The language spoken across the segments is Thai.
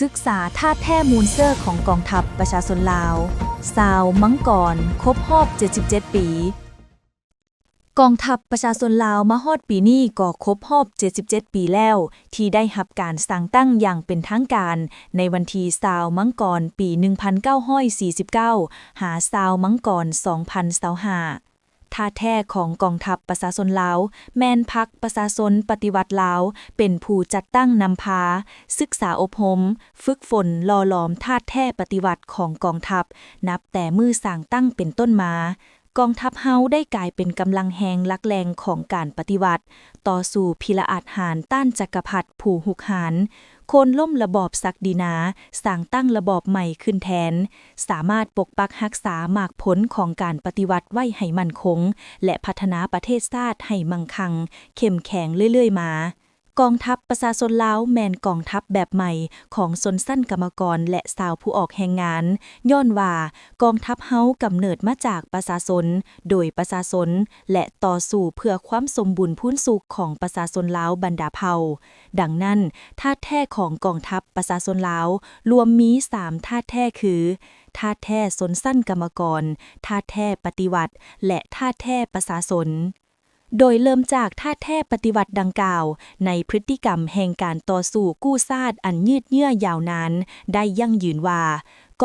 ศึกษาท่าแท้มูลเสื้อของกองทัพประชาชนลาวซาวมังกรครบรอบ 77 ปี กองทัพประชาชนลาวมาฮอดปีนี้ก็ครบรอบ 77 ปีแล้วที่ได้รับการสร้างตั้งอย่างเป็นทางการในวันที่20มังกรปี 1949 หา20มังกร 2025ท่าแท้ของกองทัพประชาชนลาวแม่นพรรคประชาชนปฏิวัติลาวเป็นผู้จัดตั้งนำพาศึกษาอบรมฝึกฝนหล่อหลอมท่าแท้ปฏิวัติของกองทัพนับแต่มือสร้างตั้งเป็นต้นมากองทัพเฮาได้กลายเป็นกำลังแหงลักแรงของการปฏิวัติต่อสู่พิละอาจหารต้านจักรพรรดิผู้หุกหาญโค่นล้มระบอบศักดินาสร้างตั้งระบอบใหม่ขึ้นแทนสามารถปกปักรักษามากผลของการปฏิวัติไว้ให้มั่นคงและพัฒนาประเทศชาติให้มั่งคั่งเข้มแข็งเรื่อยๆมากองทัพประชาชนลาวแม่นกองทัพแบบใหม่ของชนชั้นกรรมกรและชาวผู้ออกแรงงานย้อนว่ากองทัพเฮากำเนิดมาจากประชาชนโดยประชาชนและต่อสู้เพื่อความสมบูรณ์พูนสุขของประชาชนลาวบรรดาเผ่าดังนั้นท่าแท้ของกองทัพประชาชนลาวรวมมี3ท่าแท้คือท่าแท้ชนชั้นกรรมกรท่าแท้ปฏิวัติและท่าแท้ประชาชนโดยเริ่มจากท่าแท้ปฏิวัติดังกล่าวในพฤติกรรมแห่งการต่อสู้กู้ชาติอันยืดเยื้อยาวนานได้ยั่งยืนว่า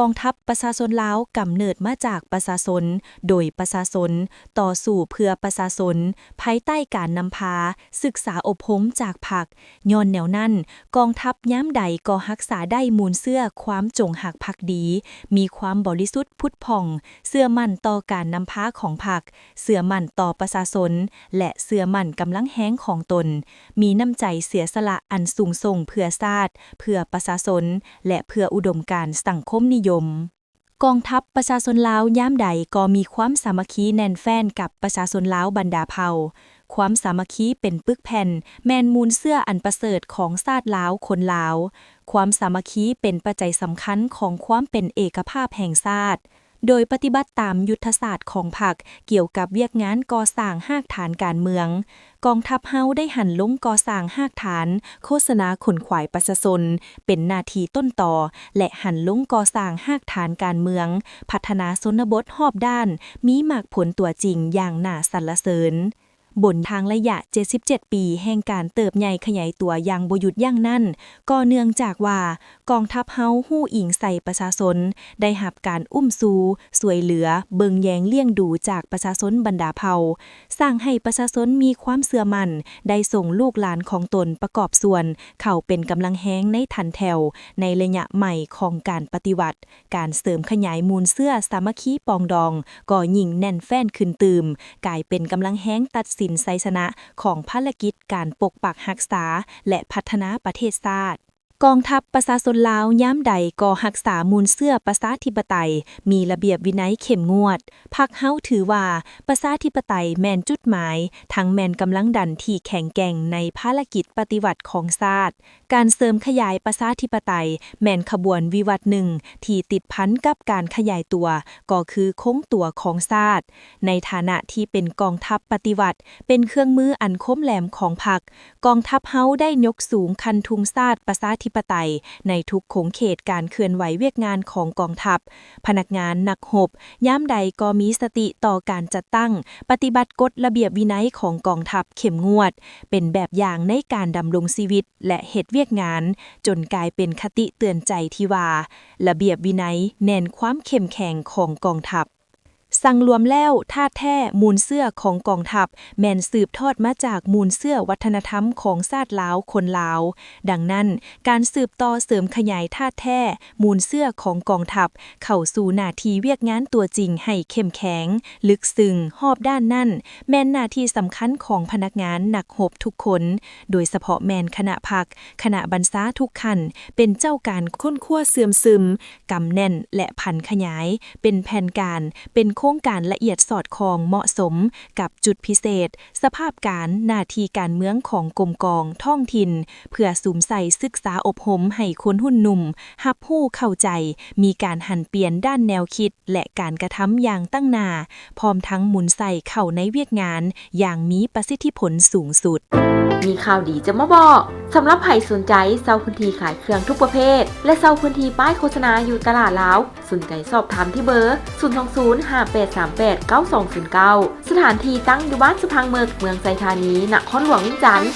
กองทัพประชาชนลาวกำเนิดมาจากประชาชนโดยประชาชนต่อสู้เพื่อประชาชนภายใต้การนำพาศึกษาอบรมจากพรรคย้อนแนวนั้นกองทัพย้ำใดก็รักษาได้มูลเสื้อความจงหักภักดีมีความบริสุทธิ์ผุดผ่องเชื่อมั่นต่อการนำพาของพรรคเชื่อมั่นต่อประชาชนและเชื่อมั่นกำลังแห้งของตนมีน้ำใจเสียสละอันสูงส่งเพื่อชาติเพื่อประชาชนและเพื่ออุดมการณ์สังคมนิยมกองทัพประชาชนลาวย้ำใดก็มีความสามัคคีแน่นแฟ้นกับประชาชนลาวบรรดาเผ่าความสามัคคีเป็นปึกแผ่นแมนมูลเสื้ออันประเสริฐของชาติลาวคนลาวความสามัคคีเป็นปัจจัยสำคัญของความเป็นเอกภาพแห่งชาติโดยปฏิบัติตามยุทธศาสตร์ของพรรคเกี่ยวกับเวียกงานก่อสร้างหากฐานการเมืองกองทัพเฮาได้หันลงก่อสร้างหากฐานโฆษณาขนขวายประชาชนเป็นหน้าที่ต้นต่อและหันลงก่อสร้างหากฐานการเมืองพัฒนาชนบทรอบด้านมีมากผลตัวจริงอย่างน่าสรรเสริญบนทางระยะ 77 ปีแห่งการเติบใหญ่ขยายตัวอย่างบ่หยุดยั้งนั่นก็เนื่องจากว่ากองทัพเฮาฮู้อิงใส่ประชาชนได้รับการอุ้มชูสวยเหลือเบิงแยงเลี้ยงดูจากประชาชนบรรดาเผ่าสร้างให้ประชาชนมีความเชื่อมั่นได้ส่งลูกหลานของตนประกอบส่วนเข้าเป็นกำลังแห้งในทันแถวในระยะใหม่ของการปฏิวัติการเสริมขยายมูลเสื้อสามัคคีปองดองก็ยิ่งแน่นแฟ้นขึ้นตืมกลายเป็นกำลังแห้งตัดสินไสชนะของภารกิจการปกปักรักษาและพัฒนาประเทศชาติกองทัพประชาชนลาวย้ำใดก็รักษามูลเสื้อประชาธิปไตยมีระเบียบวินัยเข้มงวดพรรคเฮาถือว่าประชาธิปไตยแม่นจุดหมายทั้งแม่นกำลังดันที่แข็งแกร่งในภารกิจปฏิวัติของชาติการเสริมขยายประชาธิปไตยแม่นขบวนวิวัฒน์หนึ่งที่ติดพันกับการขยายตัวก็คือคงตัวของชาติในฐานะที่เป็นกองทัพปฏิวัติเป็นเครื่องมืออันคมแหลมของพรรคกองทัพเฮาได้ยกสูงคันทุงชาติประชาธิปไตยในทุกขงเขตการเคลื่อนไหวเวียกงานของกองทัพพนักงานนักรบย่ามใดก็มีสติต่อการจัดตั้งปฏิบัติกฎระเบียบวินัยของกองทัพเข้มงวดเป็นแบบอย่างในการดำรงชีวิตและเฮ็ดเวียกงานจนกลายเป็นคติเตือนใจที่ว่าระเบียบวินัยแน่นความเข้มแข็งของกองทัพสั่งรวมแล้วท่าแท้มูลเสื้อของกองทัพแม่นสืบทอดมาจากมูลเสื้อวัฒนธรรมของชาติลาวคนลาวดังนั้นการสืบต่อเสริมขยายท่าแท้มูลเสื้อของกองทัพเข้าสู่หน้าที่เวียกงานตัวจริงให้เข้มแข็งลึกซึ้งรอบด้านนั้นแม่นหน้าที่สำคัญของพนักงานนักรบทุกคนโดยเฉพาะแม่นคณะพรรคคณะบรรษาทุกขั้นเป็นเจ้าการค้นคว้าเสื่อมซึมกำแน่นและพันขยายเป็นแผนการเป็นโค รงการละเอียดสอดคล้องเหมาะสมกับจุดพิเศษ สภาพการหน้าที่การเมืองของกรมกองท้องถิ่น เพื่อสุมใส่ศึกษาอบรมให้คนหุ่นหนุ่มรับรู้เข้าใจ มีการหันเปลี่ยนด้านแนวคิดและการกระทำอย่างตั้งหน้าพร้อมทั้งหมุนใส่เข้าในเวียกงานอย่างมีประสิทธิผลสูงสุด มีข่าวดีจะมาบอกสำหรับใครสนใจเซาพื้นที่ขายเครื่องทุกประเภทและเซาพื้นที่ป้ายโฆษณาอยู่ตลาดลาวสนใจสอบถามที่เบอร์ 02058389209 สถานที่ตั้งอยู่บ้านสะพังเมืองไซธานีนครหลวงวิจันทร์